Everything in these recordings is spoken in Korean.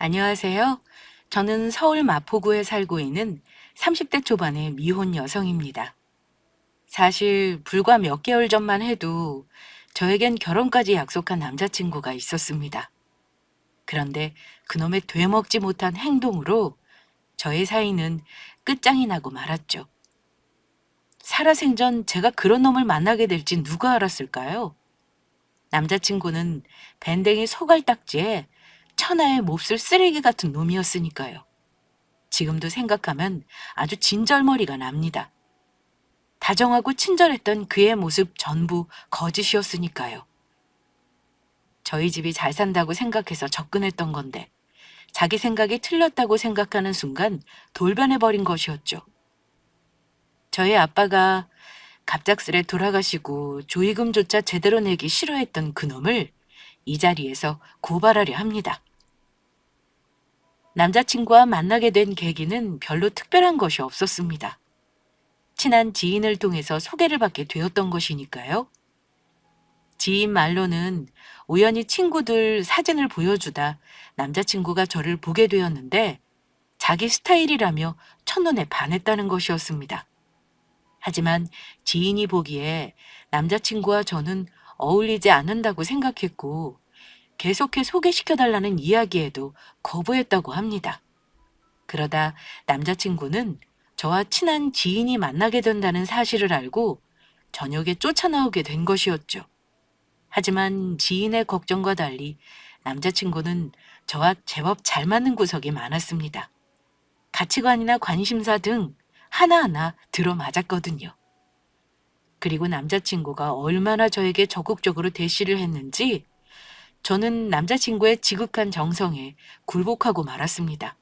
안녕하세요. 저는 서울 마포구에 살고 있는 30대 초반의 미혼 여성입니다. 사실 불과 몇 개월 전만 해도 저에겐 결혼까지 약속한 남자친구가 있었습니다. 그런데 그놈의 되먹지 못한 행동으로 저의 사이는 끝장이 나고 말았죠. 살아생전 제가 그런 놈을 만나게 될지 누가 알았을까요? 남자친구는 밴댕이 소갈딱지에 천하의 몹쓸 쓰레기 같은 놈이었으니까요. 지금도 생각하면 아주 진절머리가 납니다. 다정하고 친절했던 그의 모습 전부 거짓이었으니까요. 저희 집이 잘 산다고 생각해서 접근했던 건데 자기 생각이 틀렸다고 생각하는 순간 돌변해버린 것이었죠. 저희 아빠가 갑작스레 돌아가시고 조의금조차 제대로 내기 싫어했던 그놈을 이 자리에서 고발하려 합니다. 남자친구와 만나게 된 계기는 별로 특별한 것이 없었습니다. 친한 지인을 통해서 소개를 받게 되었던 것이니까요. 지인 말로는 우연히 친구들 사진을 보여주다 남자친구가 저를 보게 되었는데 자기 스타일이라며 첫눈에 반했다는 것이었습니다. 하지만 지인이 보기에 남자친구와 저는 어울리지 않는다고 생각했고 계속해 소개시켜달라는 이야기에도 거부했다고 합니다. 그러다 남자친구는 저와 친한 지인이 만나게 된다는 사실을 알고 저녁에 쫓아나오게 된 것이었죠. 하지만 지인의 걱정과 달리 남자친구는 저와 제법 잘 맞는 구석이 많았습니다. 가치관이나 관심사 등 하나하나 들어맞았거든요. 그리고 남자친구가 얼마나 저에게 적극적으로 대시를 했는지 저는 남자친구의 지극한 정성에 굴복하고 말았습니다.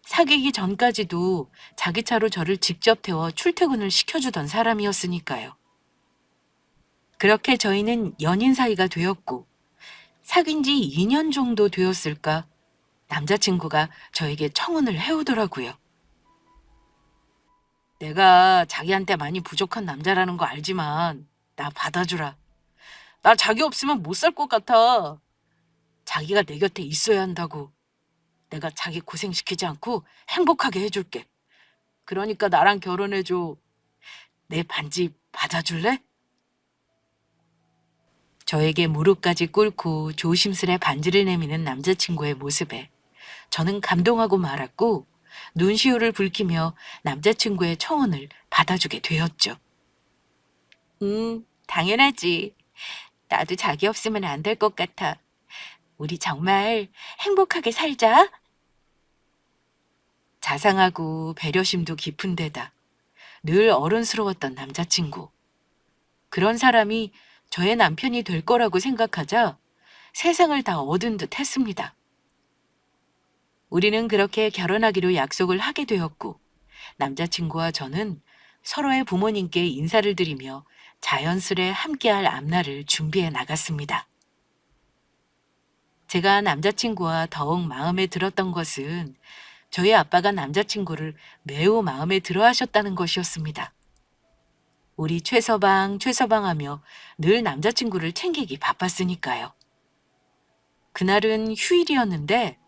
사귀기 전까지도 자기 차로 저를 직접 태워 출퇴근을 시켜주던 사람이었으니까요. 그렇게 저희는 연인 사이가 되었고 사귄 지 2년 정도 되었을까 남자친구가 저에게 청혼을 해오더라고요. 내가 자기한테 많이 부족한 남자라는 거 알지만 나 받아주라. 나 자기 없으면 못 살 것 같아. 자기가 내 곁에 있어야 한다고. 내가 자기 고생시키지 않고 행복하게 해줄게. 그러니까 나랑 결혼해줘. 내 반지 받아줄래? 저에게 무릎까지 꿇고 조심스레 반지를 내미는 남자친구의 모습에 저는 감동하고 말았고 눈시울을 붉히며 남자친구의 청혼을 받아주게 되었죠. 당연하지. 나도 자기 없으면 안 될 것 같아. 우리 정말 행복하게 살자. 자상하고 배려심도 깊은 데다 늘 어른스러웠던 남자친구. 그런 사람이 저의 남편이 될 거라고 생각하자 세상을 다 얻은 듯 했습니다. 우리는 그렇게 결혼하기로 약속을 하게 되었고 남자친구와 저는 서로의 부모님께 인사를 드리며 자연스레 함께할 앞날을 준비해 나갔습니다. 제가 남자친구와 더욱 마음에 들었던 것은 저희 아빠가 남자친구를 매우 마음에 들어 하셨다는 것이었습니다. 우리 최서방, 최서방 하며 늘 남자친구를 챙기기 바빴으니까요. 그날은 휴일이었는데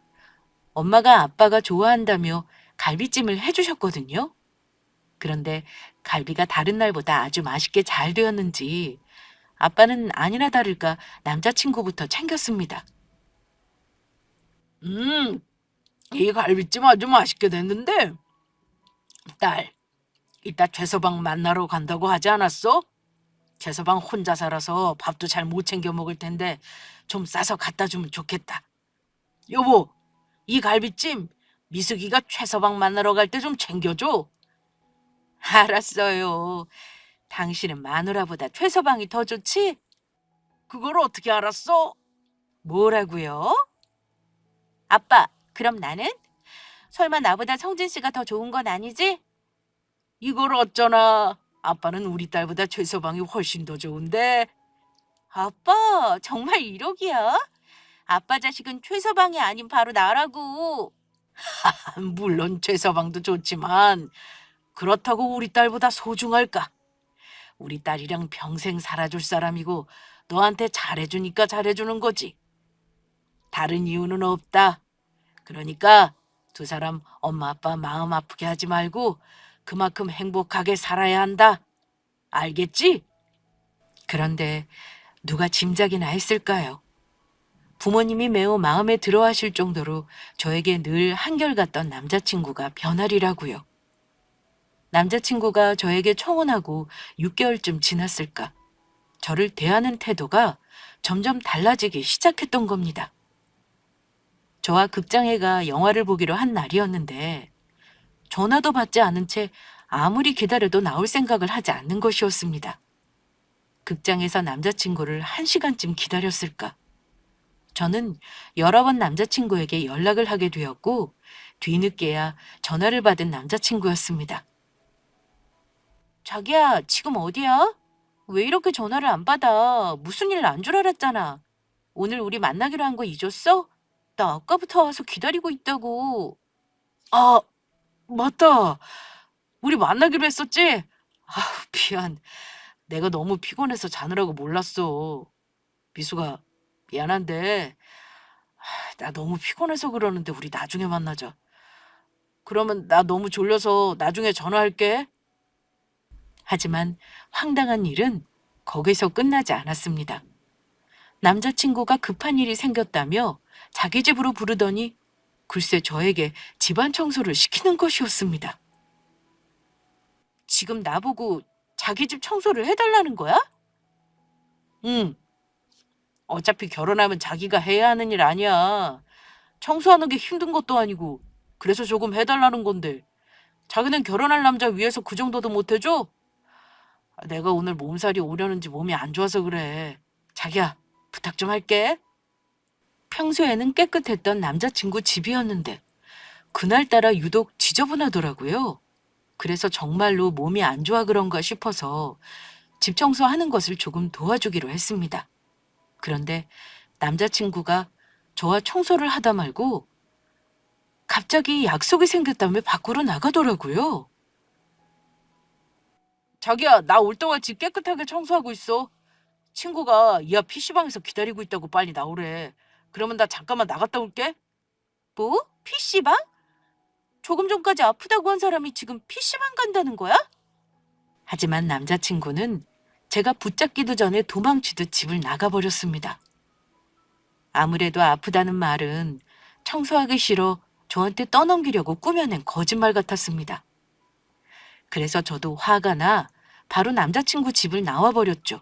엄마가 아빠가 좋아한다며 갈비찜을 해주셨거든요. 그런데 갈비가 다른 날보다 아주 맛있게 잘 되었는지 아빠는 아니나 다를까 남자친구부터 챙겼습니다. 이 갈비찜 아주 맛있게 됐는데 딸, 이따 최서방 만나러 간다고 하지 않았어? 최서방 혼자 살아서 밥도 잘 못 챙겨 먹을 텐데 좀 싸서 갖다 주면 좋겠다. 여보, 이 갈비찜 미숙이가 최서방 만나러 갈 때 좀 챙겨줘. 알았어요. 당신은 마누라보다 최서방이 더 좋지? 그걸 어떻게 알았어? 뭐라고요? 아빠, 그럼 나는? 설마 나보다 성진 씨가 더 좋은 건 아니지? 이걸 어쩌나. 아빠는 우리 딸보다 최서방이 훨씬 더 좋은데. 아빠, 정말 이러기야? 아빠 자식은 최서방이 아닌 바로 나라고. 물론 최서방도 좋지만 그렇다고 우리 딸보다 소중할까? 우리 딸이랑 평생 살아줄 사람이고 너한테 잘해주니까 잘해주는 거지. 다른 이유는 없다. 그러니까 두 사람 엄마 아빠 마음 아프게 하지 말고 그만큼 행복하게 살아야 한다. 알겠지? 그런데 누가 짐작이나 했을까요? 부모님이 매우 마음에 들어 하실 정도로 저에게 늘 한결같던 남자친구가 변하리라고요. 남자친구가 저에게 청혼하고 6개월쯤 지났을까? 저를 대하는 태도가 점점 달라지기 시작했던 겁니다. 저와 극장에 가 영화를 보기로 한 날이었는데 전화도 받지 않은 채 아무리 기다려도 나올 생각을 하지 않는 것이었습니다. 극장에서 남자친구를 1시간쯤 기다렸을까? 저는 여러 번 남자친구에게 연락을 하게 되었고 뒤늦게야 전화를 받은 남자친구였습니다. 자기야, 지금 어디야? 왜 이렇게 전화를 안 받아? 무슨 일 난 줄 알았잖아. 오늘 우리 만나기로 한 거 잊었어? 나 아까부터 와서 기다리고 있다고. 아, 맞다. 우리 만나기로 했었지? 아, 미안. 내가 너무 피곤해서 자느라고 몰랐어. 미수가, 미안한데, 나 너무 피곤해서 그러는데 우리 나중에 만나자. 그러면 나 너무 졸려서 나중에 전화할게. 하지만 황당한 일은 거기서 끝나지 않았습니다. 남자친구가 급한 일이 생겼다며 자기 집으로 부르더니 글쎄 저에게 집안 청소를 시키는 것이었습니다. 지금 나보고 자기 집 청소를 해달라는 거야? 응. 어차피 결혼하면 자기가 해야 하는 일 아니야. 청소하는 게 힘든 것도 아니고 그래서 조금 해달라는 건데 자기는 결혼할 남자 위해서 그 정도도 못 해줘? 내가 오늘 몸살이 오려는지 몸이 안 좋아서 그래. 자기야, 부탁 좀 할게. 평소에는 깨끗했던 남자친구 집이었는데 그날따라 유독 지저분하더라고요. 그래서 정말로 몸이 안 좋아 그런가 싶어서 집 청소하는 것을 조금 도와주기로 했습니다. 그런데 남자친구가 저와 청소를 하다 말고 갑자기 약속이 생겼다며 밖으로 나가더라고요. 자기야, 나 올 동안 집 깨끗하게 청소하고 있어. 친구가 이하 PC방에서 기다리고 있다고 빨리 나오래. 그러면 나 잠깐만 나갔다 올게. 뭐? PC방? 조금 전까지 아프다고 한 사람이 지금 PC방 간다는 거야? 하지만 남자친구는 제가 붙잡기도 전에 도망치듯 집을 나가버렸습니다. 아무래도 아프다는 말은 청소하기 싫어 저한테 떠넘기려고 꾸며낸 거짓말 같았습니다. 그래서 저도 화가 나 바로 남자친구 집을 나와버렸죠.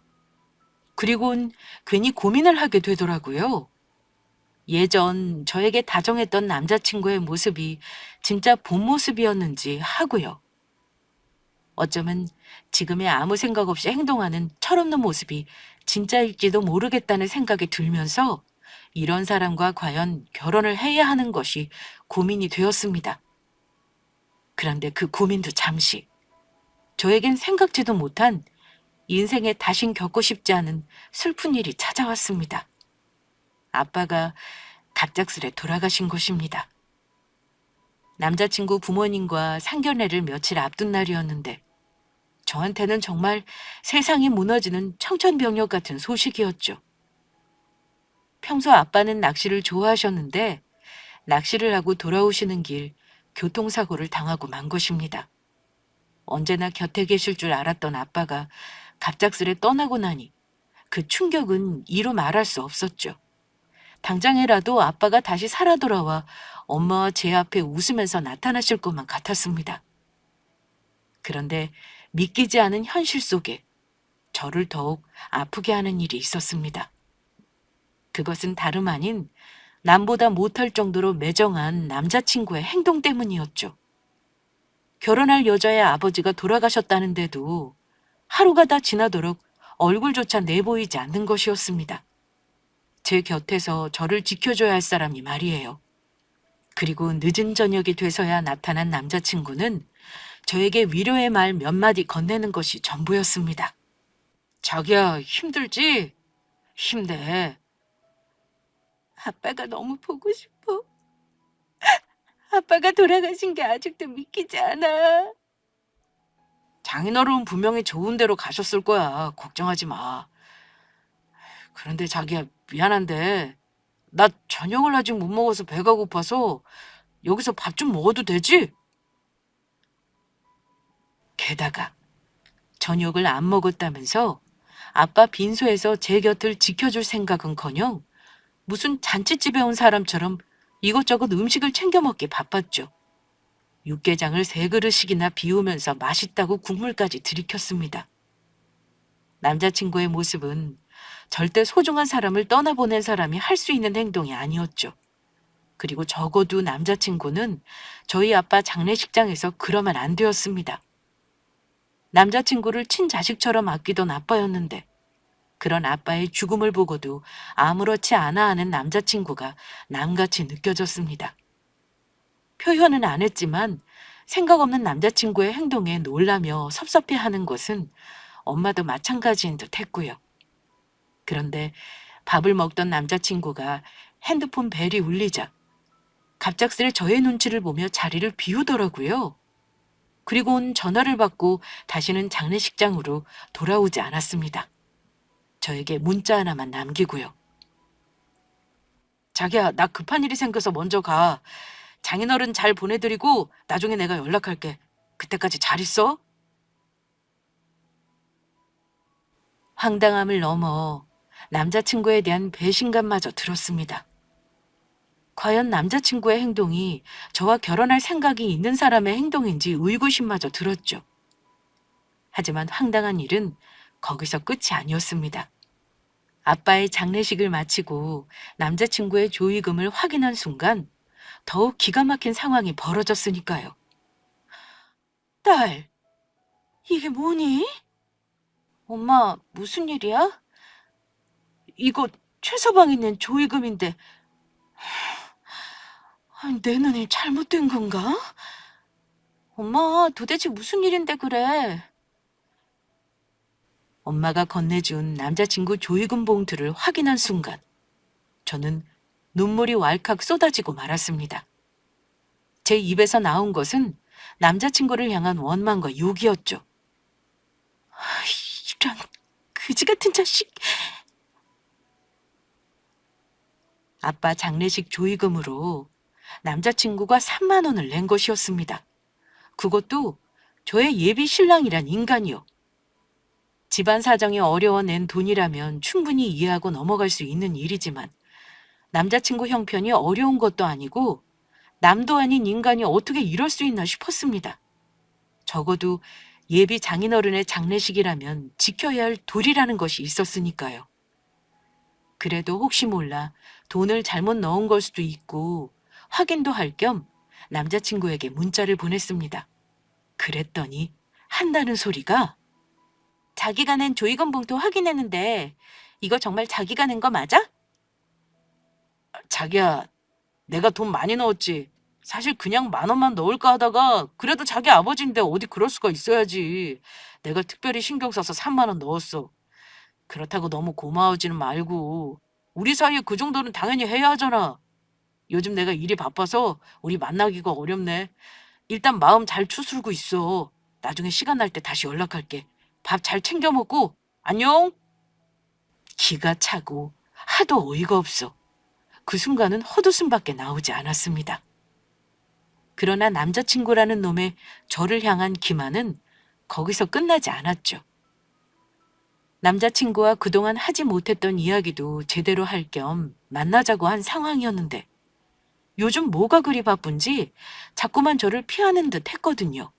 그리곤 괜히 고민을 하게 되더라고요. 예전 저에게 다정했던 남자친구의 모습이 진짜 본 모습이었는지 하고요. 어쩌면 지금의 아무 생각 없이 행동하는 철없는 모습이 진짜일지도 모르겠다는 생각이 들면서 이런 사람과 과연 결혼을 해야 하는 것이 고민이 되었습니다. 그런데 그 고민도 잠시 저에겐 생각지도 못한 인생에 다신 겪고 싶지 않은 슬픈 일이 찾아왔습니다. 아빠가 갑작스레 돌아가신 것입니다. 남자친구 부모님과 상견례를 며칠 앞둔 날이었는데 저한테는 정말 세상이 무너지는 청천벽력 같은 소식이었죠. 평소 아빠는 낚시를 좋아하셨는데 낚시를 하고 돌아오시는 길 교통사고를 당하고 만 것입니다. 언제나 곁에 계실 줄 알았던 아빠가 갑작스레 떠나고 나니 그 충격은 이루 말할 수 없었죠. 당장이라도 아빠가 다시 살아 돌아와 엄마와 제 앞에 웃으면서 나타나실 것만 같았습니다. 그런데 믿기지 않은 현실 속에 저를 더욱 아프게 하는 일이 있었습니다. 그것은 다름 아닌 남보다 못할 정도로 매정한 남자친구의 행동 때문이었죠. 결혼할 여자의 아버지가 돌아가셨다는데도 하루가 다 지나도록 얼굴조차 내보이지 않는 것이었습니다. 제 곁에서 저를 지켜줘야 할 사람이 말이에요. 그리고 늦은 저녁이 돼서야 나타난 남자친구는 저에게 위로의 말 몇 마디 건네는 것이 전부였습니다. 자기야, 힘들지? 힘내. 아빠가 너무 보고 싶어. 아빠가 돌아가신 게 아직도 믿기지 않아. 장인어른 분명히 좋은 데로 가셨을 거야. 걱정하지 마. 그런데 자기야, 미안한데 나 저녁을 아직 못 먹어서 배가 고파서 여기서 밥 좀 먹어도 되지? 게다가 저녁을 안 먹었다면서 아빠 빈소에서 제 곁을 지켜줄 생각은커녕 무슨 잔치집에 온 사람처럼 이것저것 음식을 챙겨 먹기 바빴죠. 육개장을 3그릇씩이나 비우면서 맛있다고 국물까지 들이켰습니다. 남자친구의 모습은 절대 소중한 사람을 떠나보낸 사람이 할 수 있는 행동이 아니었죠. 그리고 적어도 남자친구는 저희 아빠 장례식장에서 그러면 안 되었습니다. 남자친구를 친자식처럼 아끼던 아빠였는데 그런 아빠의 죽음을 보고도 아무렇지 않아 하는 남자친구가 남같이 느껴졌습니다. 표현은 안 했지만 생각 없는 남자친구의 행동에 놀라며 섭섭해하는 것은 엄마도 마찬가지인 듯 했고요. 그런데 밥을 먹던 남자친구가 핸드폰 벨이 울리자 갑작스레 저의 눈치를 보며 자리를 비우더라고요. 그리고는 전화를 받고 다시는 장례식장으로 돌아오지 않았습니다. 저에게 문자 하나만 남기고요. 자기야, 나 급한 일이 생겨서 먼저 가. 장인어른 잘 보내드리고 나중에 내가 연락할게. 그때까지 잘 있어? 황당함을 넘어 남자친구에 대한 배신감마저 들었습니다. 과연 남자친구의 행동이 저와 결혼할 생각이 있는 사람의 행동인지 의구심마저 들었죠. 하지만 황당한 일은 거기서 끝이 아니었습니다. 아빠의 장례식을 마치고 남자친구의 조의금을 확인한 순간 더욱 기가 막힌 상황이 벌어졌으니까요. 딸, 이게 뭐니? 엄마, 무슨 일이야? 이거 최서방이 낸 조의금인데 내 눈이 잘못된 건가? 엄마, 도대체 무슨 일인데 그래? 엄마가 건네준 남자친구 조의금 봉투를 확인한 순간 저는 눈물이 왈칵 쏟아지고 말았습니다. 제 입에서 나온 것은 남자친구를 향한 원망과 욕이었죠. 이런 그지 같은 자식. 아빠 장례식 조의금으로 남자친구가 3만 원을 낸 것이었습니다. 그것도 저의 예비 신랑이란 인간이요. 집안 사정이 어려워 낸 돈이라면 충분히 이해하고 넘어갈 수 있는 일이지만 남자친구 형편이 어려운 것도 아니고 남도 아닌 인간이 어떻게 이럴 수 있나 싶었습니다. 적어도 예비 장인어른의 장례식이라면 지켜야 할 도리라는 것이 있었으니까요. 그래도 혹시 몰라 돈을 잘못 넣은 걸 수도 있고 확인도 할 겸 남자친구에게 문자를 보냈습니다. 그랬더니 한다는 소리가 자기가 낸 조의금 봉투 확인했는데 이거 정말 자기가 낸 거 맞아? 자기야, 내가 돈 많이 넣었지. 사실 그냥 10,000원만 넣을까 하다가 그래도 자기 아버지인데 어디 그럴 수가 있어야지. 내가 특별히 신경 써서 3만 원 넣었어. 그렇다고 너무 고마워지는 말고 우리 사이에 그 정도는 당연히 해야 하잖아. 요즘 내가 일이 바빠서 우리 만나기가 어렵네. 일단 마음 잘 추스르고 있어. 나중에 시간 날 때 다시 연락할게. 밥 잘 챙겨 먹고 안녕. 기가 차고 하도 어이가 없어. 그 순간은 헛웃음밖에 나오지 않았습니다. 그러나 남자친구라는 놈의 저를 향한 기만은 거기서 끝나지 않았죠. 남자친구와 그동안 하지 못했던 이야기도 제대로 할 겸 만나자고 한 상황이었는데 요즘 뭐가 그리 바쁜지 자꾸만 저를 피하는 듯 했거든요.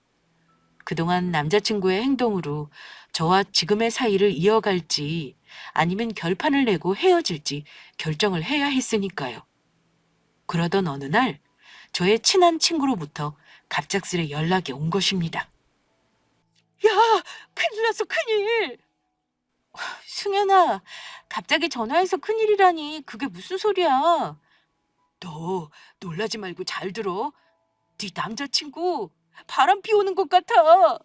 그동안 남자친구의 행동으로 저와 지금의 사이를 이어갈지 아니면 결판을 내고 헤어질지 결정을 해야 했으니까요. 그러던 어느 날 저의 친한 친구로부터 갑작스레 연락이 온 것입니다. 야, 큰일 났어, 큰일! 승현아, 갑자기 전화해서 큰일이라니 그게 무슨 소리야? 너 놀라지 말고 잘 들어. 네 남자친구 바람 피우는 것 같아.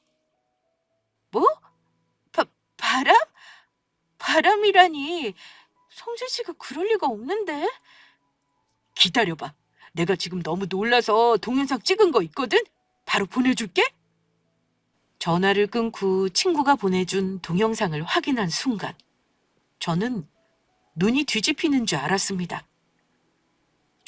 뭐? 바람? 바람이라니. 성진 씨가 그럴 리가 없는데. 기다려봐. 내가 지금 너무 놀라서 동영상 찍은 거 있거든? 바로 보내줄게. 전화를 끊고 친구가 보내준 동영상을 확인한 순간 저는 눈이 뒤집히는 줄 알았습니다.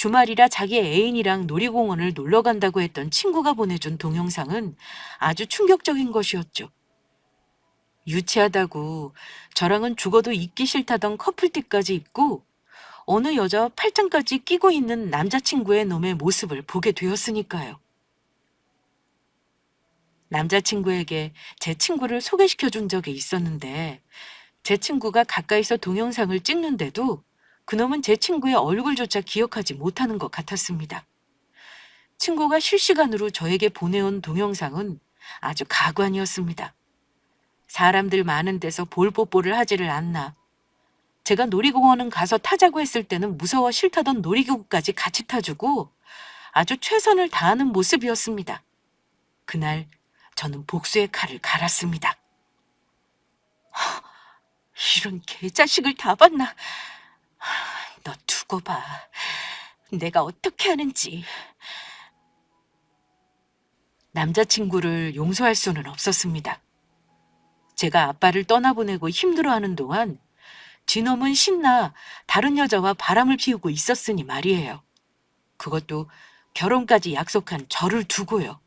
주말이라 자기 애인이랑 놀이공원을 놀러 간다고 했던 친구가 보내준 동영상은 아주 충격적인 것이었죠. 유치하다고 저랑은 죽어도 입기 싫다던 커플티까지 입고 어느 여자 팔짱까지 끼고 있는 남자친구의 놈의 모습을 보게 되었으니까요. 남자친구에게 제 친구를 소개시켜 준 적이 있었는데 제 친구가 가까이서 동영상을 찍는데도 그놈은 제 친구의 얼굴조차 기억하지 못하는 것 같았습니다. 친구가 실시간으로 저에게 보내온 동영상은 아주 가관이었습니다. 사람들 많은 데서 볼뽀뽀를 하지를 않나. 제가 놀이공원은 가서 타자고 했을 때는 무서워 싫다던 놀이기구까지 같이 타주고 아주 최선을 다하는 모습이었습니다. 그날 저는 복수의 칼을 갈았습니다. 이런 개자식을 다 봤나? 너 두고 봐. 내가 어떻게 하는지. 남자친구를 용서할 수는 없었습니다. 제가 아빠를 떠나보내고 힘들어하는 동안 지놈은 신나 다른 여자와 바람을 피우고 있었으니 말이에요. 그것도 결혼까지 약속한 저를 두고요.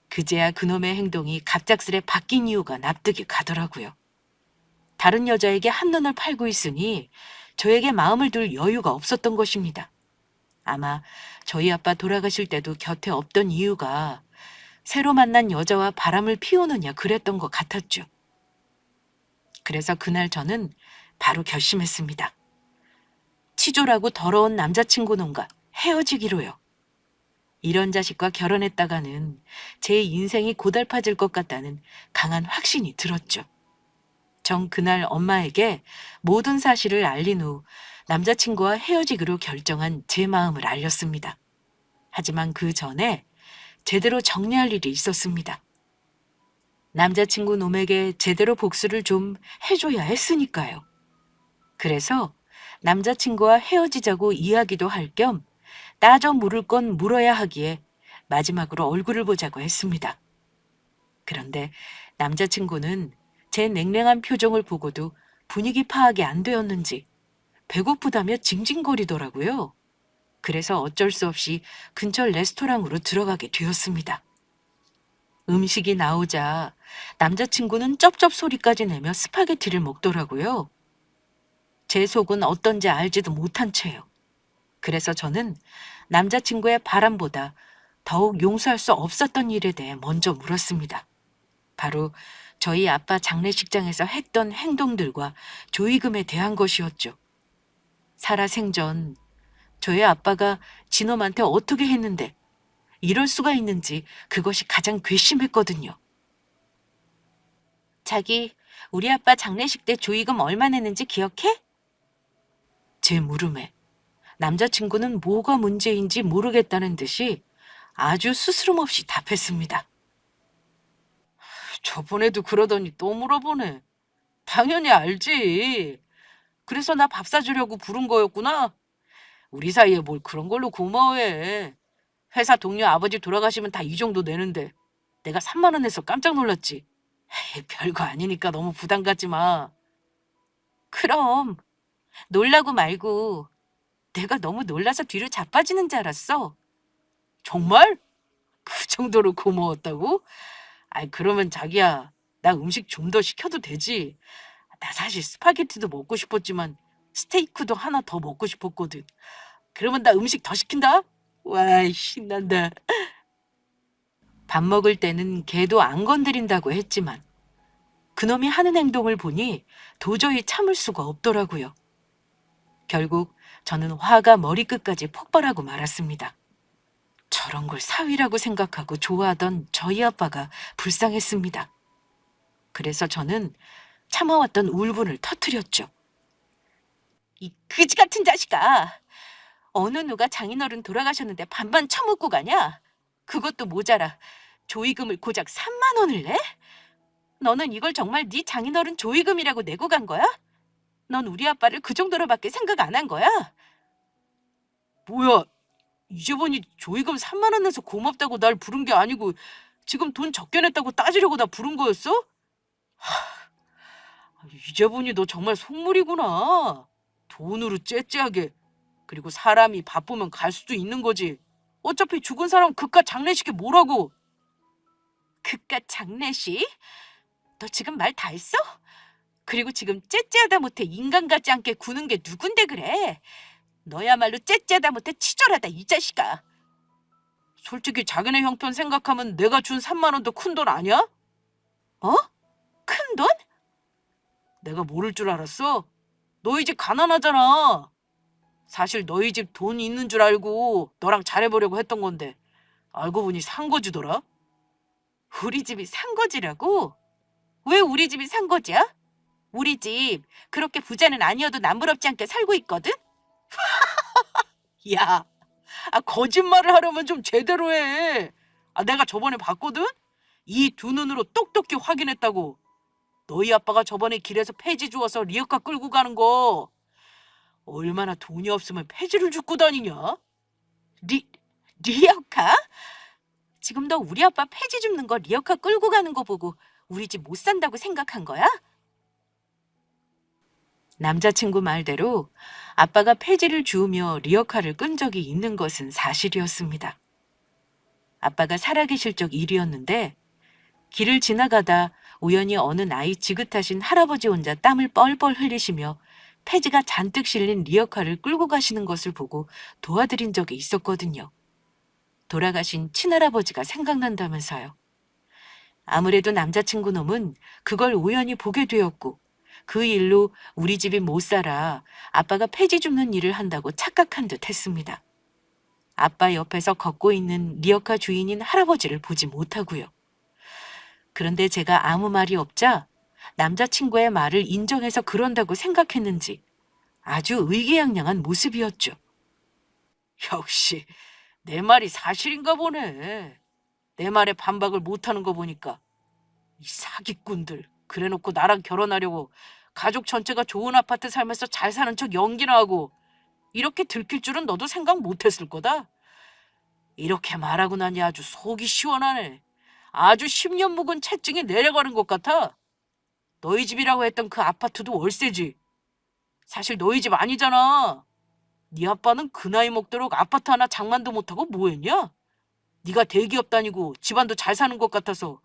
그제야 그놈의 행동이 갑작스레 바뀐 이유가 납득이 가더라고요. 다른 여자에게 한눈을 팔고 있으니 저에게 마음을 둘 여유가 없었던 것입니다. 아마 저희 아빠 돌아가실 때도 곁에 없던 이유가 새로 만난 여자와 바람을 피우느냐 그랬던 것 같았죠. 그래서 그날 저는 바로 결심했습니다. 치졸하고 더러운 남자친구 놈과 헤어지기로요. 이런 자식과 결혼했다가는 제 인생이 고달파질 것 같다는 강한 확신이 들었죠. 전 그날 엄마에게 모든 사실을 알린 후 남자친구와 헤어지기로 결정한 제 마음을 알렸습니다. 하지만 그 전에 제대로 정리할 일이 있었습니다. 남자친구 놈에게 제대로 복수를 좀 해줘야 했으니까요. 그래서 남자친구와 헤어지자고 이야기도 할 겸 따져 물을 건 물어야 하기에 마지막으로 얼굴을 보자고 했습니다. 그런데 남자친구는 제 냉랭한 표정을 보고도 분위기 파악이 안 되었는지 배고프다며 징징거리더라고요. 그래서 어쩔 수 없이 근처 레스토랑으로 들어가게 되었습니다. 음식이 나오자 남자친구는 쩝쩝 소리까지 내며 스파게티를 먹더라고요. 제 속은 어떤지 알지도 못한 채요. 그래서 저는 남자친구의 바람보다 더욱 용서할 수 없었던 일에 대해 먼저 물었습니다. 바로 저희 아빠 장례식장에서 했던 행동들과 조의금에 대한 것이었죠. 살아생전 저희 아빠가 진엄한테 어떻게 했는데 이럴 수가 있는지 그것이 가장 괘씸했거든요. 자기, 우리 아빠 장례식 때 조의금 얼마 냈는지 기억해? 제 물음에 남자친구는 뭐가 문제인지 모르겠다는 듯이 아주 스스럼 없이 답했습니다. 저번에도 그러더니 또 물어보네. 당연히 알지. 그래서 나 밥 사주려고 부른 거였구나. 우리 사이에 뭘 그런 걸로 고마워해. 회사 동료 아버지 돌아가시면 다 이 정도 내는데 내가 3만 원 내서 깜짝 놀랐지. 에이, 별거 아니니까 너무 부담 갖지 마. 그럼 놀라고 말고 내가 너무 놀라서 뒤로 자빠지는 줄 알았어. 정말? 그 정도로 고마웠다고? 아이, 그러면 자기야, 나 음식 좀 더 시켜도 되지. 나 사실 스파게티도 먹고 싶었지만 스테이크도 하나 더 먹고 싶었거든. 그러면 나 음식 더 시킨다? 와, 신난다. 밥 먹을 때는 걔도 안 건드린다고 했지만 그놈이 하는 행동을 보니 도저히 참을 수가 없더라고요. 결국 저는 화가 머리끝까지 폭발하고 말았습니다. 저런 걸 사위라고 생각하고 좋아하던 저희 아빠가 불쌍했습니다. 그래서 저는 참아왔던 울분을 터뜨렸죠. 이 그지 같은 자식아. 어느 누가 장인어른 돌아가셨는데 반반 처먹고 가냐? 그것도 모자라 조의금을 고작 3만 원을 내? 너는 이걸 정말 네 장인어른 조의금이라고 내고 간 거야? 넌 우리 아빠를 그 정도로밖에 생각 안 한 거야? 뭐야, 이제 보니 조의금 3만 원 내서 고맙다고 날 부른 게 아니고 지금 돈 적게 냈다고 따지려고 나 부른 거였어? 이제 보니 너 정말 속물이구나. 돈으로 째째하게. 그리고 사람이 바쁘면 갈 수도 있는 거지. 어차피 죽은 사람 그깟 장례식이 뭐라고. 그깟 장례식? 너 지금 말 다 했어? 그리고 지금 째째하다 못해 인간 같지 않게 구는 게 누군데 그래? 너야말로 째째하다 못해 치졸하다 이 자식아. 솔직히 자기네 형편 생각하면 내가 준 3만 원도 큰 돈 아니야? 어? 큰 돈? 내가 모를 줄 알았어? 너희 집 가난하잖아. 사실 너희 집 돈 있는 줄 알고 너랑 잘해보려고 했던 건데 알고 보니 산거지더라. 우리 집이 산거지라고? 왜 우리 집이 산거지야? 우리 집 그렇게 부자는 아니어도 남부럽지 않게 살고 있거든? 야, 거짓말을 하려면 좀 제대로 해. 내가 저번에 봤거든? 이 두 눈으로 똑똑히 확인했다고. 너희 아빠가 저번에 길에서 폐지 주워서 리어카 끌고 가는 거 얼마나 돈이 없으면 폐지를 줍고 다니냐? 리어카? 지금 너 우리 아빠 폐지 줍는 거 리어카 끌고 가는 거 보고 우리 집 못 산다고 생각한 거야? 남자친구 말대로 아빠가 폐지를 주우며 리어카를 끈 적이 있는 것은 사실이었습니다. 아빠가 살아계실 적 일이었는데 길을 지나가다 우연히 어느 나이 지긋하신 할아버지 혼자 땀을 뻘뻘 흘리시며 폐지가 잔뜩 실린 리어카를 끌고 가시는 것을 보고 도와드린 적이 있었거든요. 돌아가신 친할아버지가 생각난다면서요. 아무래도 남자친구 놈은 그걸 우연히 보게 되었고 그 일로 우리 집이 못 살아 아빠가 폐지 줍는 일을 한다고 착각한 듯 했습니다. 아빠 옆에서 걷고 있는 리어카 주인인 할아버지를 보지 못하고요. 그런데 제가 아무 말이 없자 남자친구의 말을 인정해서 그런다고 생각했는지 아주 의기양양한 모습이었죠. 역시 내 말이 사실인가 보네. 내 말에 반박을 못하는 거 보니까. 이 사기꾼들 그래놓고 나랑 결혼하려고 가족 전체가 좋은 아파트 살면서 잘 사는 척 연기나 하고 이렇게 들킬 줄은 너도 생각 못했을 거다. 이렇게 말하고 나니 아주 속이 시원하네. 아주 10년 묵은 채증이 내려가는 것 같아. 너희 집이라고 했던 그 아파트도 월세지. 사실 너희 집 아니잖아. 네 아빠는 그 나이 먹도록 아파트 하나 장만도 못하고 뭐했냐? 네가 대기업 다니고 집안도 잘 사는 것 같아서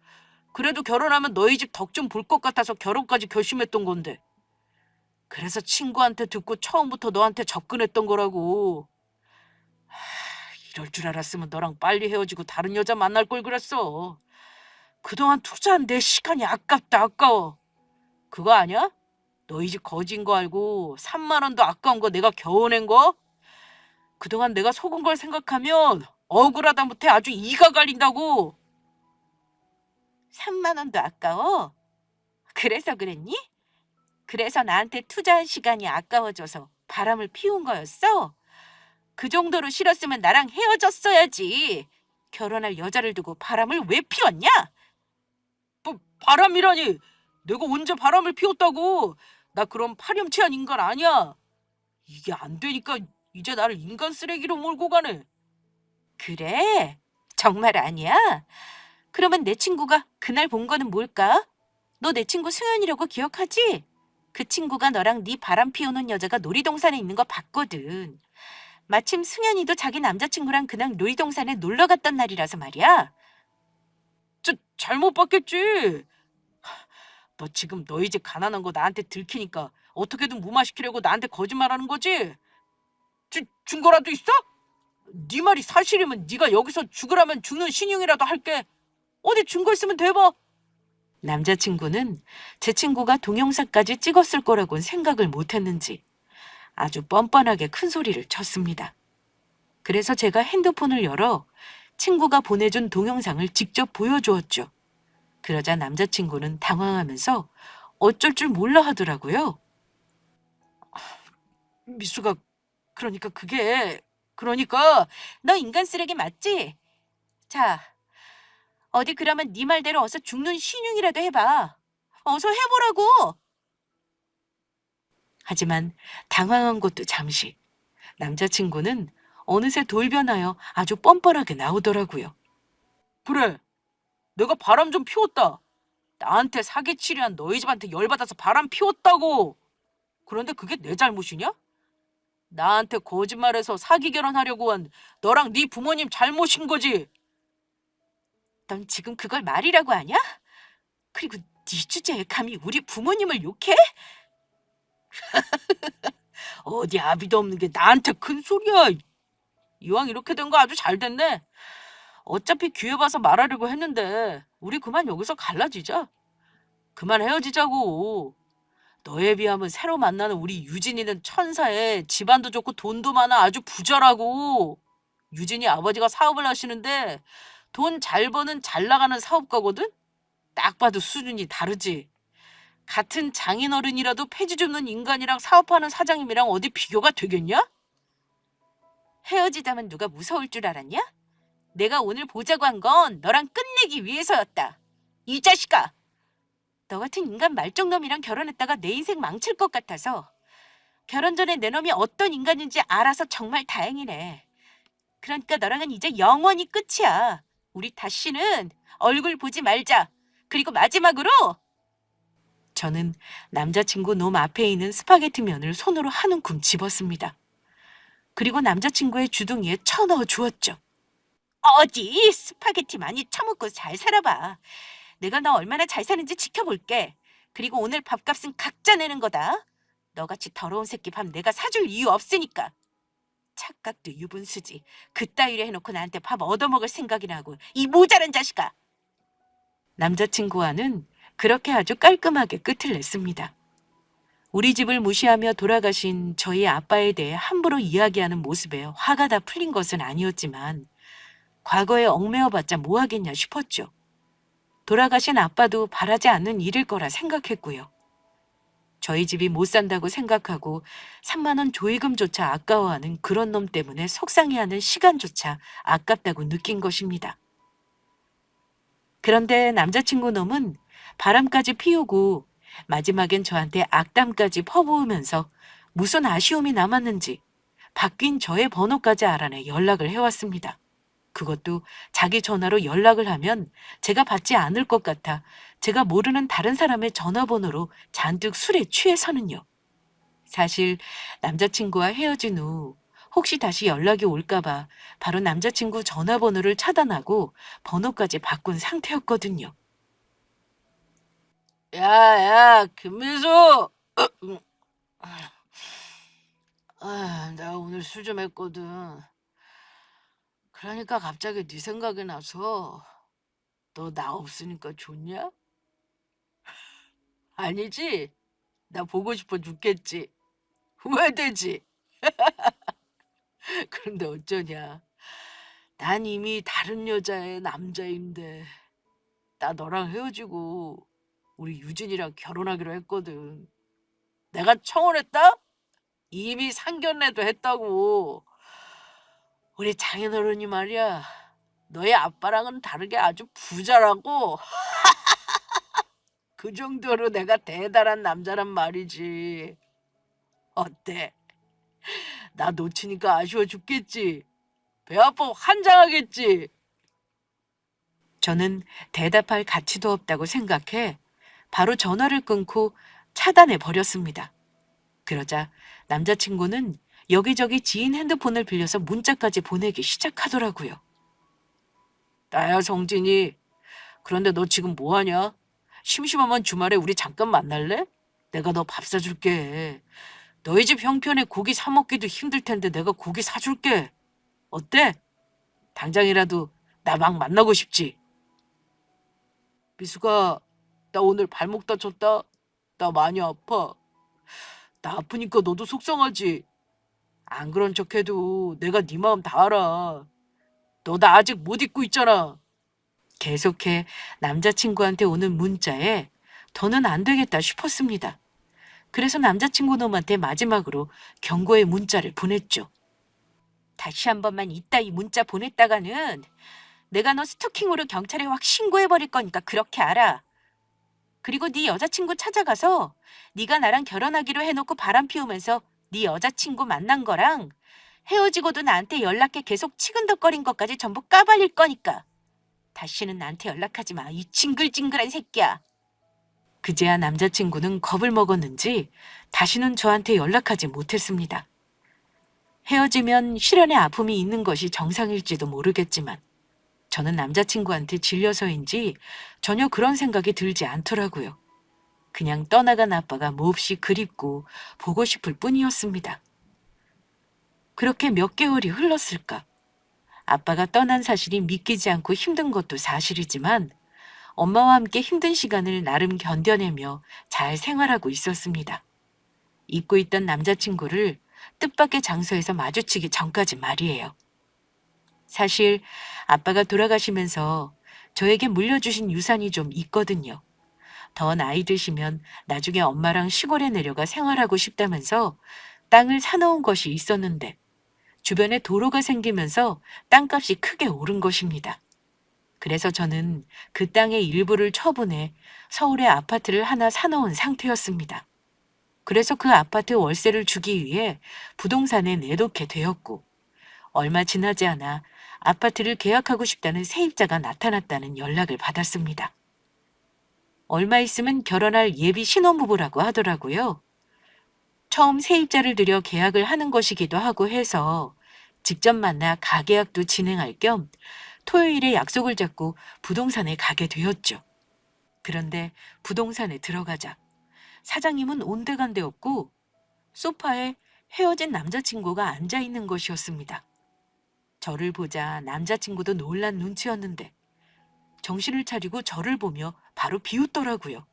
그래도 결혼하면 너희 집 덕 좀 볼 것 같아서 결혼까지 결심했던 건데. 그래서 친구한테 듣고 처음부터 너한테 접근했던 거라고. 이럴 줄 알았으면 너랑 빨리 헤어지고 다른 여자 만날 걸 그랬어. 그동안 투자한 내 시간이 아깝다 아까워. 그거 아니야? 너희 집 거진 거 알고 3만 원도 아까운 거 내가 겨우 낸 거? 그동안 내가 속은 걸 생각하면 억울하다 못해 아주 이가 갈린다고. 3만 원도 아까워? 그래서 그랬니? 그래서 나한테 투자한 시간이 아까워져서 바람을 피운 거였어? 그 정도로 싫었으면 나랑 헤어졌어야지. 결혼할 여자를 두고 바람을 왜 피웠냐? 바람이라니. 내가 언제 바람을 피웠다고. 나 그런 파렴치한 인간 아니야. 이게 안 되니까 이제 나를 인간 쓰레기로 몰고 가네. 그래? 정말 아니야? 그러면 내 친구가 그날 본 거는 뭘까? 너 내 친구 승현이라고 기억하지? 그 친구가 너랑 네 바람 피우는 여자가 놀이동산에 있는 거 봤거든. 마침 승현이도 자기 남자친구랑 그날 놀이동산에 놀러 갔던 날이라서 말이야. 잘못 봤겠지. 너 지금 너희 집 가난한 거 나한테 들키니까 어떻게든 무마시키려고 나한테 거짓말하는 거지? 증거라도 있어? 네 말이 사실이면 네가 여기서 죽으라면 죽는 신용이라도 할게. 어디 증거 있으면 대봐. 남자친구는 제 친구가 동영상까지 찍었을 거라고는 생각을 못했는지 아주 뻔뻔하게 큰 소리를 쳤습니다. 그래서 제가 핸드폰을 열어 친구가 보내준 동영상을 직접 보여주었죠. 그러자 남자친구는 당황하면서 어쩔 줄 몰라 하더라고요. 미수가 그러니까 너 인간 쓰레기 맞지? 자, 어디 그러면 네 말대로 어서 죽는 신용이라도 해봐. 어서 해보라고. 하지만 당황한 것도 잠시. 남자친구는 어느새 돌변하여 아주 뻔뻔하게 나오더라고요. 그래, 내가 바람 좀 피웠다. 나한테 사기치려한 너희 집한테 열받아서 바람 피웠다고. 그런데 그게 내 잘못이냐? 나한테 거짓말해서 사기 결혼하려고 한 너랑 네 부모님 잘못인 거지. 넌 지금 그걸 말이라고 하냐? 그리고 네 주제에 감히 우리 부모님을 욕해? 어디 아비도 없는 게 나한테 큰 소리야. 이왕 이렇게 된 거 아주 잘 됐네. 어차피 기회 봐서 말하려고 했는데 우리 그만 여기서 갈라지자. 그만 헤어지자고. 너에 비하면 새로 만나는 우리 유진이는 천사에 집안도 좋고 돈도 많아 아주 부자라고. 유진이 아버지가 사업을 하시는데 돈 잘 버는 잘 나가는 사업가거든? 딱 봐도 수준이 다르지. 같은 장인어른이라도 폐지 줍는 인간이랑 사업하는 사장님이랑 어디 비교가 되겠냐? 헤어지자면 누가 무서울 줄 알았냐? 내가 오늘 보자고 한 건 너랑 끝내기 위해서였다. 이 자식아! 너 같은 인간 말종놈이랑 결혼했다가 내 인생 망칠 것 같아서 결혼 전에 내 놈이 어떤 인간인지 알아서 정말 다행이네. 그러니까 너랑은 이제 영원히 끝이야. 우리 다시는 얼굴 보지 말자. 그리고 마지막으로 저는 남자친구 놈 앞에 있는 스파게티 면을 손으로 한 움큼 집었습니다. 그리고 남자친구의 주둥이에 쳐넣어 주었죠. 어디 스파게티 많이 처먹고 잘 살아봐. 내가 너 얼마나 잘 사는지 지켜볼게. 그리고 오늘 밥값은 각자 내는 거다. 너같이 더러운 새끼 밥 내가 사줄 이유 없으니까. 착각도 유분수지. 그따위로 해놓고 나한테 밥 얻어먹을 생각이나 하고 이 모자란 자식아. 남자친구와는 그렇게 아주 깔끔하게 끝을 냈습니다. 우리 집을 무시하며 돌아가신 저희 아빠에 대해 함부로 이야기하는 모습에 화가 다 풀린 것은 아니었지만 과거에 얽매여봤자 뭐하겠냐 싶었죠. 돌아가신 아빠도 바라지 않는 일일 거라 생각했고요. 저희 집이 못 산다고 생각하고 3만 원 조의금조차 아까워하는 그런 놈 때문에 속상해하는 시간조차 아깝다고 느낀 것입니다. 그런데 남자친구 놈은 바람까지 피우고 마지막엔 저한테 악담까지 퍼부으면서 무슨 아쉬움이 남았는지 바뀐 저의 번호까지 알아내 연락을 해왔습니다. 그것도 자기 전화로 연락을 하면 제가 받지 않을 것 같아 제가 모르는 다른 사람의 전화번호로 잔뜩 술에 취해서는요. 사실 남자친구와 헤어진 후 혹시 다시 연락이 올까봐 바로 남자친구 전화번호를 차단하고 번호까지 바꾼 상태였거든요. 야, 김미수! 나 오늘 술 좀 했거든. 그러니까 갑자기 네 생각이 나서 너 나 없으니까 좋냐? 아니지? 나 보고 싶어 죽겠지. 후회되지? 그런데 어쩌냐. 난 이미 다른 여자의 남자인데 나 너랑 헤어지고 우리 유진이랑 결혼하기로 했거든. 내가 청혼했다? 이미 상견례도 했다고. 우리 장인어른이 말이야. 너희 아빠랑은 다르게 아주 부자라고. 그 정도로 내가 대단한 남자란 말이지. 어때? 나 놓치니까 아쉬워 죽겠지? 배 아파 환장하겠지? 저는 대답할 가치도 없다고 생각해 바로 전화를 끊고 차단해 버렸습니다. 그러자 남자친구는 여기저기 지인 핸드폰을 빌려서 문자까지 보내기 시작하더라고요. 나야 성진이. 그런데 너 지금 뭐하냐? 심심하면 주말에 우리 잠깐 만날래? 내가 너 밥 사줄게. 너희 집 형편에 고기 사 먹기도 힘들 텐데 내가 고기 사줄게. 어때? 당장이라도 나 막 만나고 싶지? 미수가, 나 오늘 발목 다쳤다. 나 많이 아파. 나 아프니까 너도 속상하지? 안 그런 척해도 내가 네 마음 다 알아. 너 나 아직 못 잊고 있잖아. 계속해 남자친구한테 오는 문자에 더는 안 되겠다 싶었습니다. 그래서 남자친구 놈한테 마지막으로 경고의 문자를 보냈죠. 다시 한 번만 이따위 문자 보냈다가는 내가 너 스토킹으로 경찰에 확 신고해버릴 거니까 그렇게 알아. 그리고 네 여자친구 찾아가서 네가 나랑 결혼하기로 해놓고 바람 피우면서 네 여자친구 만난 거랑 헤어지고도 나한테 연락해 계속 치근덕거린 것까지 전부 까발릴 거니까 다시는 나한테 연락하지 마. 이 징글징글한 새끼야. 그제야 남자친구는 겁을 먹었는지 다시는 저한테 연락하지 못했습니다. 헤어지면 실연의 아픔이 있는 것이 정상일지도 모르겠지만 저는 남자친구한테 질려서인지 전혀 그런 생각이 들지 않더라고요. 그냥 떠나간 아빠가 몹시 그립고 보고 싶을 뿐이었습니다. 그렇게 몇 개월이 흘렀을까? 아빠가 떠난 사실이 믿기지 않고 힘든 것도 사실이지만 엄마와 함께 힘든 시간을 나름 견뎌내며 잘 생활하고 있었습니다. 잊고 있던 남자친구를 뜻밖의 장소에서 마주치기 전까지 말이에요. 사실 아빠가 돌아가시면서 저에게 물려주신 유산이 좀 있거든요. 더 나이 드시면 나중에 엄마랑 시골에 내려가 생활하고 싶다면서 땅을 사놓은 것이 있었는데 주변에 도로가 생기면서 땅값이 크게 오른 것입니다. 그래서 저는 그 땅의 일부를 처분해 서울에 아파트를 하나 사놓은 상태였습니다. 그래서 그 아파트 월세를 주기 위해 부동산에 내놓게 되었고 얼마 지나지 않아 아파트를 계약하고 싶다는 세입자가 나타났다는 연락을 받았습니다. 얼마 있으면 결혼할 예비 신혼부부라고 하더라고요. 처음 세입자를 들여 계약을 하는 것이기도 하고 해서 직접 만나 가계약도 진행할 겸 토요일에 약속을 잡고 부동산에 가게 되었죠. 그런데 부동산에 들어가자 사장님은 온데간데 없고 소파에 헤어진 남자친구가 앉아 있는 것이었습니다. 저를 보자 남자친구도 놀란 눈치였는데 정신을 차리고 저를 보며 바로 비웃더라고요.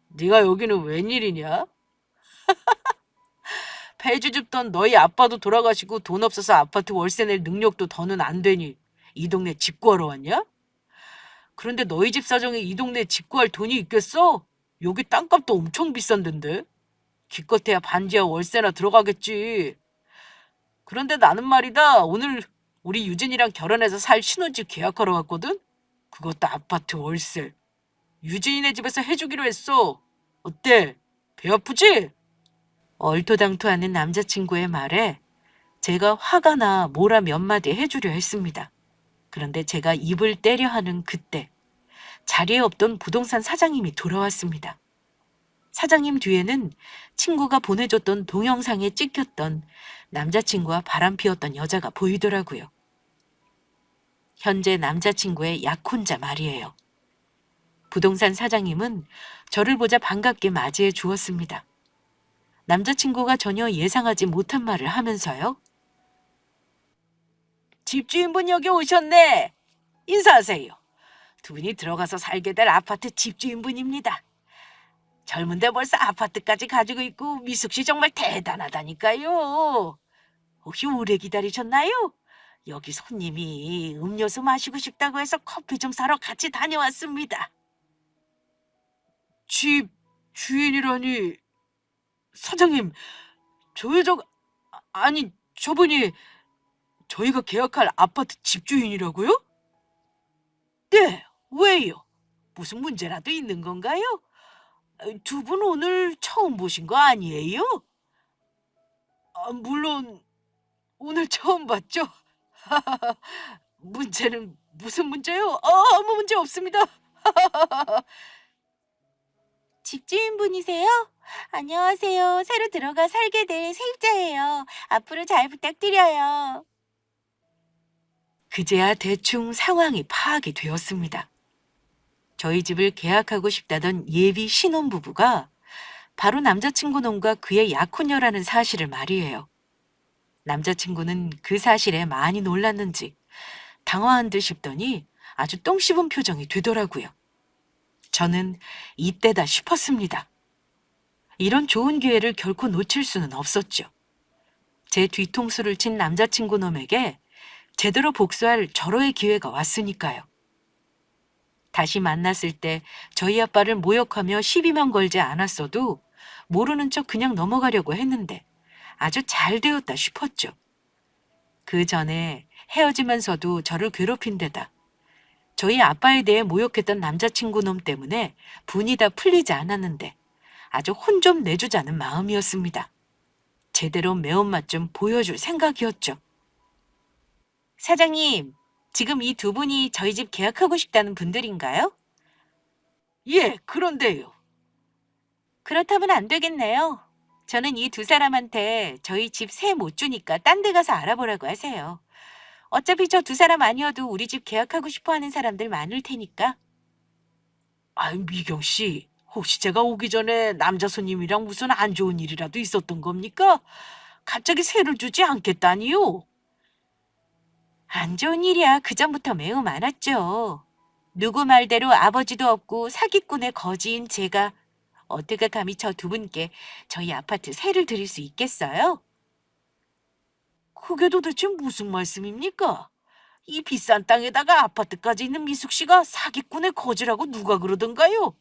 네가 여기는 웬일이냐? 폐주 줍던 너희 아빠도 돌아가시고 돈 없어서 아파트 월세 낼 능력도 더는 안 되니 이 동네 집 구하러 왔냐? 그런데 너희 집 사정에 이 동네 집 구할 돈이 있겠어? 여기 땅값도 엄청 비싼 데인데. 기껏해야 반지하 월세나 들어가겠지. 그런데 나는 말이다. 오늘 우리 유진이랑 결혼해서 살 신혼집 계약하러 왔거든? 그것도 아파트 월세. 유진이네 집에서 해주기로 했어. 어때? 배 아프지? 얼토당토하는 남자친구의 말에 제가 화가 나 뭐라 몇 마디 해주려 했습니다. 그런데 제가 입을 떼려 하는 그때 자리에 없던 부동산 사장님이 돌아왔습니다. 사장님 뒤에는 친구가 보내줬던 동영상에 찍혔던 남자친구와 바람 피웠던 여자가 보이더라고요. 현재 남자친구의 약혼자 말이에요. 부동산 사장님은 저를 보자 반갑게 맞이해 주었습니다. 남자친구가 전혀 예상하지 못한 말을 하면서요. 집주인분 여기 오셨네. 인사하세요. 두 분이 들어가서 살게 될 아파트 집주인분입니다. 젊은데 벌써 아파트까지 가지고 있고 미숙 씨 정말 대단하다니까요. 혹시 오래 기다리셨나요? 여기 손님이 음료수 마시고 싶다고 해서 커피 좀 사러 같이 다녀왔습니다. 집 주인이라니. 사장님, 아니 저분이 저희가 계약할 아파트 집주인이라고요? 네, 왜요? 무슨 문제라도 있는 건가요? 두 분 오늘 처음 보신 거 아니에요? 물론 오늘 처음 봤죠. 문제는 무슨 문제요? 아무 문제 없습니다. 집주인분이세요? 안녕하세요. 새로 들어가 살게 될 세입자예요. 앞으로 잘 부탁드려요. 그제야 대충 상황이 파악이 되었습니다. 저희 집을 계약하고 싶다던 예비 신혼부부가 바로 남자친구 놈과 그의 약혼녀라는 사실을 말이에요. 남자친구는 그 사실에 많이 놀랐는지 당황한 듯 싶더니 아주 똥 씹은 표정이 되더라고요. 저는 이때다 싶었습니다. 이런 좋은 기회를 결코 놓칠 수는 없었죠. 제 뒤통수를 친 남자친구 놈에게 제대로 복수할 절호의 기회가 왔으니까요. 다시 만났을 때 저희 아빠를 모욕하며 시비만 걸지 않았어도 모르는 척 그냥 넘어가려고 했는데 아주 잘 되었다 싶었죠. 그 전에 헤어지면서도 저를 괴롭힌 데다 저희 아빠에 대해 모욕했던 남자친구 놈 때문에 분이 다 풀리지 않았는데 아주 혼 좀 내주자는 마음이었습니다. 제대로 매운맛 좀 보여줄 생각이었죠. 사장님, 지금 이 두 분이 저희 집 계약하고 싶다는 분들인가요? 예, 그런데요. 그렇다면 안 되겠네요. 저는 이 두 사람한테 저희 집 새 못 주니까 딴 데 가서 알아보라고 하세요. 어차피 저 두 사람 아니어도 우리 집 계약하고 싶어 하는 사람들 많을 테니까. 아이, 미경 씨, 혹시 제가 오기 전에 남자 손님이랑 무슨 안 좋은 일이라도 있었던 겁니까? 갑자기 새를 주지 않겠다니요? 안 좋은 일이야 그전부터 매우 많았죠. 누구 말대로 아버지도 없고 사기꾼의 거지인 제가 어떻게 감히 저 두 분께 저희 아파트 세를 드릴 수 있겠어요? 그게 도대체 무슨 말씀입니까? 이 비싼 땅에다가 아파트까지 있는 미숙 씨가 사기꾼의 거지라고 누가 그러던가요?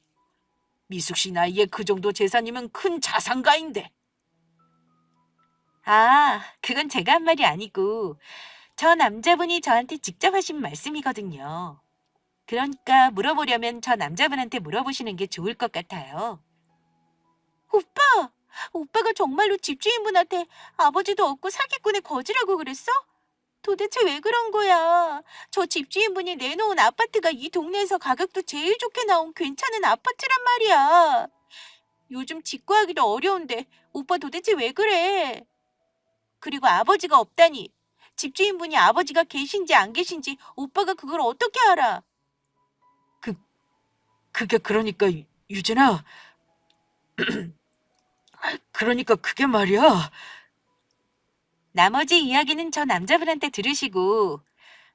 미숙 씨 나이에 그 정도 재산이면 큰 자산가인데. 아, 그건 제가 한 말이 아니고 저 남자분이 저한테 직접 하신 말씀이거든요. 그러니까 물어보려면 저 남자분한테 물어보시는 게 좋을 것 같아요. 오빠! 오빠가 정말로 집주인분한테 아버지도 없고 사기꾼의 거지라고 그랬어? 도대체 왜 그런 거야? 저 집주인분이 내놓은 아파트가 이 동네에서 가격도 제일 좋게 나온 괜찮은 아파트란 말이야. 요즘 직구하기도 어려운데 오빠 도대체 왜 그래? 그리고 아버지가 없다니. 집주인분이 아버지가 계신지 안 계신지 오빠가 그걸 어떻게 알아? 그, 그게 그러니까 유진아, 그러니까 그게 말이야. 나머지 이야기는 저 남자분한테 들으시고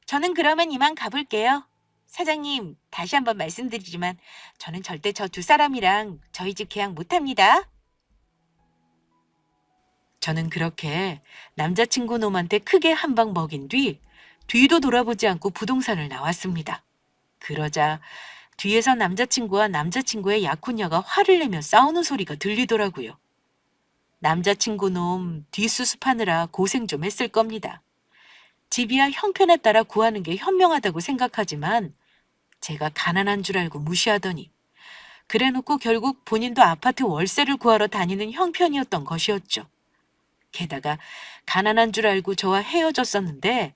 저는 그러면 이만 가볼게요. 사장님, 다시 한번 말씀드리지만 저는 절대 저 두 사람이랑 저희 집 계약 못합니다. 저는 그렇게 남자친구 놈한테 크게 한 방 먹인 뒤 뒤도 돌아보지 않고 부동산을 나왔습니다. 그러자 뒤에서 남자친구와 남자친구의 약혼녀가 화를 내며 싸우는 소리가 들리더라고요. 남자친구 놈 뒷수습하느라 고생 좀 했을 겁니다. 집이야 형편에 따라 구하는 게 현명하다고 생각하지만 제가 가난한 줄 알고 무시하더니 그래놓고 결국 본인도 아파트 월세를 구하러 다니는 형편이었던 것이었죠. 게다가 가난한 줄 알고 저와 헤어졌었는데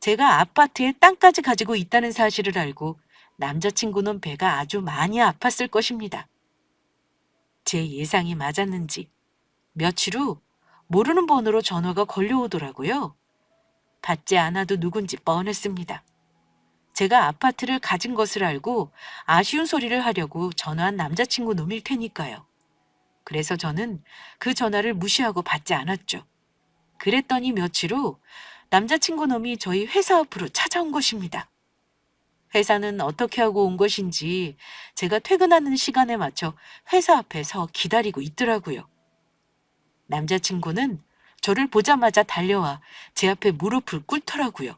제가 아파트에 땅까지 가지고 있다는 사실을 알고 남자친구는 배가 아주 많이 아팠을 것입니다. 제 예상이 맞았는지 며칠 후 모르는 번호로 전화가 걸려오더라고요. 받지 않아도 누군지 뻔했습니다. 제가 아파트를 가진 것을 알고 아쉬운 소리를 하려고 전화한 남자친구 놈일 테니까요. 그래서 저는 그 전화를 무시하고 받지 않았죠. 그랬더니 며칠 후 남자친구 놈이 저희 회사 앞으로 찾아온 것입니다. 회사는 어떻게 하고 온 것인지 제가 퇴근하는 시간에 맞춰 회사 앞에서 기다리고 있더라고요. 남자친구는 저를 보자마자 달려와 제 앞에 무릎을 꿇더라고요.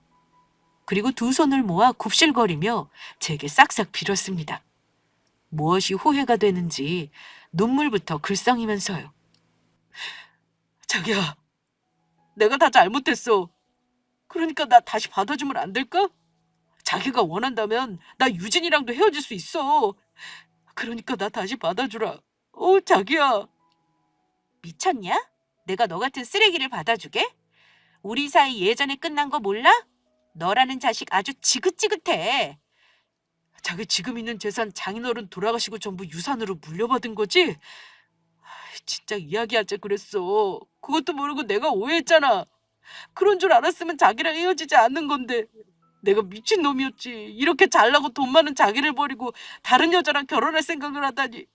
그리고 두 손을 모아 굽실거리며 제게 싹싹 빌었습니다. 무엇이 후회가 되는지 눈물부터 글썽이면서요. 자기야, 내가 다 잘못했어. 그러니까 나 다시 받아주면 안 될까? 자기가 원한다면 나 유진이랑도 헤어질 수 있어. 그러니까 나 다시 받아주라. 자기야. 미쳤냐? 내가 너 같은 쓰레기를 받아주게? 우리 사이 예전에 끝난 거 몰라? 너라는 자식 아주 지긋지긋해. 자기 지금 있는 재산 장인어른 돌아가시고 전부 유산으로 물려받은 거지? 진짜 이야기하자 그랬어. 그것도 모르고 내가 오해했잖아. 그런 줄 알았으면 자기랑 헤어지지 않는 건데. 내가 미친 놈이었지. 이렇게 잘나고 돈 많은 자기를 버리고 다른 여자랑 결혼할 생각을 하다니.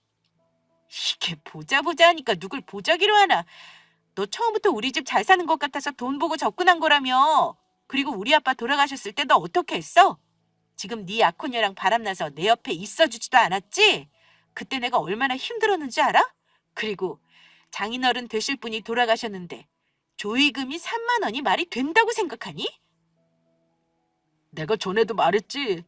이게 보자 하니까 누굴 보자기로 하나. 너 처음부터 우리 집 잘 사는 것 같아서 돈 보고 접근한 거라며. 그리고 우리 아빠 돌아가셨을 때 너 어떻게 했어? 지금 네 약혼녀랑 바람나서 내 옆에 있어주지도 않았지? 그때 내가 얼마나 힘들었는지 알아? 그리고 장인어른 되실 분이 돌아가셨는데 조의금이 3만 원이 말이 된다고 생각하니? 내가 전에도 말했지.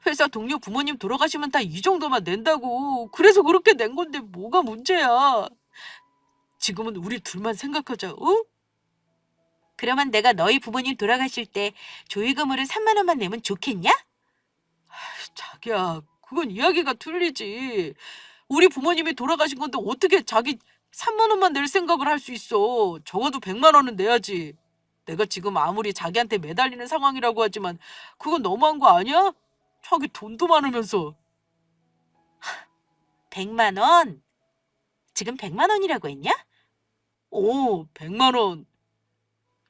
회사 동료 부모님 돌아가시면 다 이 정도만 낸다고. 그래서 그렇게 낸 건데 뭐가 문제야. 지금은 우리 둘만 생각하자. 그러면 내가 너희 부모님 돌아가실 때 조의금으로 3만 원만 내면 좋겠냐? 자기야, 그건 이야기가 틀리지. 우리 부모님이 돌아가신 건데 어떻게 자기 3만 원만 낼 생각을 할 수 있어. 적어도 100만 원은 내야지. 내가 지금 아무리 자기한테 매달리는 상황이라고 하지만 그건 너무한 거 아니야? 자기 돈도 많으면서. 100만 원? 지금 100만 원이라고 했냐? 100만 원.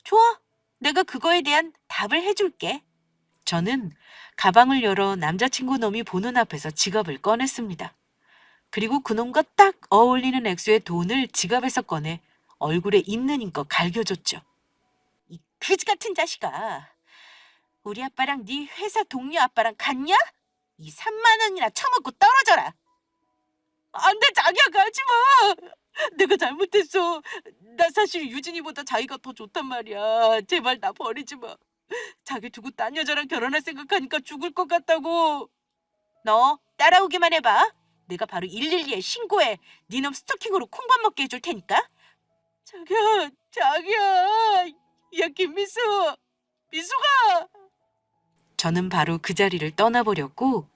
좋아. 내가 그거에 대한 답을 해줄게. 저는 가방을 열어 남자친구 놈이 보는 앞에서 지갑을 꺼냈습니다. 그리고 그놈과 딱 어울리는 액수의 돈을 지갑에서 꺼내 얼굴에 있는 힘껏 갈겨줬죠. 이 그지 같은 자식아. 우리 아빠랑 네 회사 동료 아빠랑 같냐? 이 3만 원이나 처먹고 떨어져라. 안 돼, 자기야, 가지 마. 내가 잘못했어. 나 사실 유진이보다 자기가 더 좋단 말이야. 제발 나 버리지 마. 자기 두고 딴 여자랑 결혼할 생각하니까 죽을 것 같다고. 너 따라오기만 해봐. 내가 바로 112에 신고해. 니놈 스토킹으로 콩밥 먹게 해줄 테니까. 자기야. 야, 김미수. 미수가. 저는 바로 그 자리를 떠나버렸고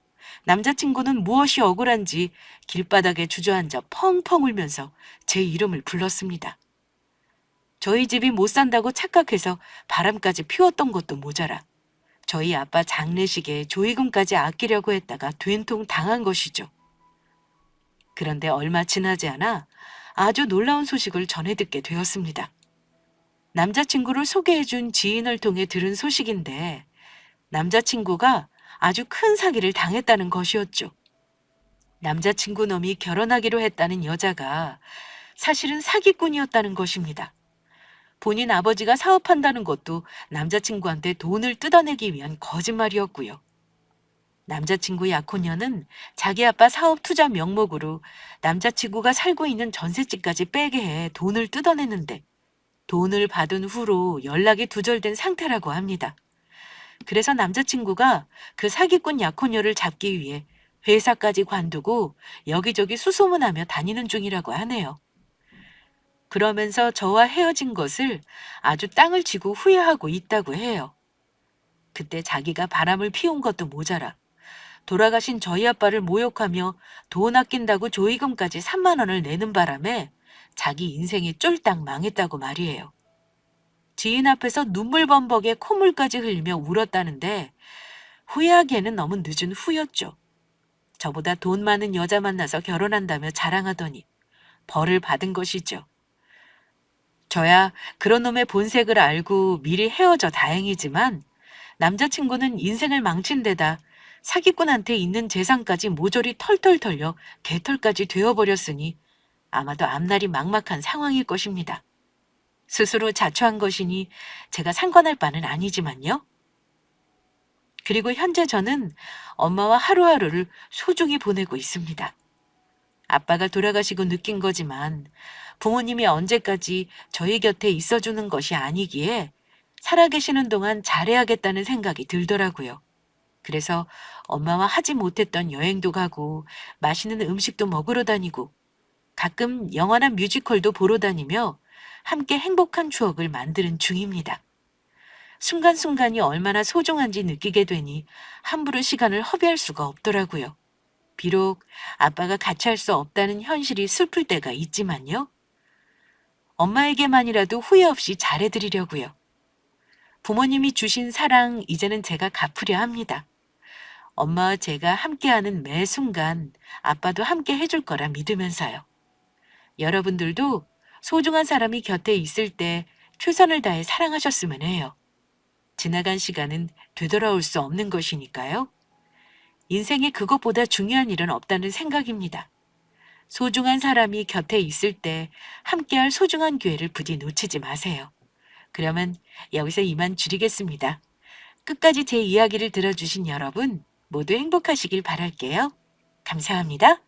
남자친구는 무엇이 억울한지 길바닥에 주저앉아 펑펑 울면서 제 이름을 불렀습니다. 저희 집이 못 산다고 착각해서 바람까지 피웠던 것도 모자라 저희 아빠 장례식에 조의금까지 아끼려고 했다가 된통 당한 것이죠. 그런데 얼마 지나지 않아 아주 놀라운 소식을 전해 듣게 되었습니다. 남자친구를 소개해준 지인을 통해 들은 소식인데 남자친구가 아주 큰 사기를 당했다는 것이었죠. 남자친구 놈이 결혼하기로 했다는 여자가 사실은 사기꾼이었다는 것입니다. 본인 아버지가 사업한다는 것도 남자친구한테 돈을 뜯어내기 위한 거짓말이었고요. 남자친구 약혼녀는 자기 아빠 사업 투자 명목으로 남자친구가 살고 있는 전셋집까지 빼게 해 돈을 뜯어냈는데 돈을 받은 후로 연락이 두절된 상태라고 합니다. 그래서 남자친구가 그 사기꾼 약혼녀를 잡기 위해 회사까지 관두고 여기저기 수소문하며 다니는 중이라고 하네요. 그러면서 저와 헤어진 것을 아주 땅을 치고 후회하고 있다고 해요. 그때 자기가 바람을 피운 것도 모자라 돌아가신 저희 아빠를 모욕하며 돈 아낀다고 조의금까지 3만 원을 내는 바람에 자기 인생이 쫄딱 망했다고 말이에요. 지인 앞에서 눈물 범벅에 콧물까지 흘리며 울었다는데 후회하기에는 너무 늦은 후였죠. 저보다 돈 많은 여자 만나서 결혼한다며 자랑하더니 벌을 받은 것이죠. 저야 그런 놈의 본색을 알고 미리 헤어져 다행이지만 남자친구는 인생을 망친 데다 사기꾼한테 있는 재산까지 모조리 털털 털려 개털까지 되어버렸으니 아마도 앞날이 막막한 상황일 것입니다. 스스로 자초한 것이니 제가 상관할 바는 아니지만요. 그리고 현재 저는 엄마와 하루하루를 소중히 보내고 있습니다. 아빠가 돌아가시고 느낀 거지만 부모님이 언제까지 저희 곁에 있어주는 것이 아니기에 살아계시는 동안 잘해야겠다는 생각이 들더라고요. 그래서 엄마와 하지 못했던 여행도 가고 맛있는 음식도 먹으러 다니고 가끔 영화나 뮤지컬도 보러 다니며 함께 행복한 추억을 만드는 중입니다. 순간순간이 얼마나 소중한지 느끼게 되니 함부로 시간을 허비할 수가 없더라고요. 비록 아빠가 같이 할 수 없다는 현실이 슬플 때가 있지만요. 엄마에게만이라도 후회 없이 잘해드리려고요. 부모님이 주신 사랑 이제는 제가 갚으려 합니다. 엄마와 제가 함께하는 매 순간 아빠도 함께 해줄 거라 믿으면서요. 여러분들도 소중한 사람이 곁에 있을 때 최선을 다해 사랑하셨으면 해요. 지나간 시간은 되돌아올 수 없는 것이니까요. 인생에 그것보다 중요한 일은 없다는 생각입니다. 소중한 사람이 곁에 있을 때 함께할 소중한 기회를 부디 놓치지 마세요. 그러면 여기서 이만 줄이겠습니다. 끝까지 제 이야기를 들어주신 여러분 모두 행복하시길 바랄게요. 감사합니다.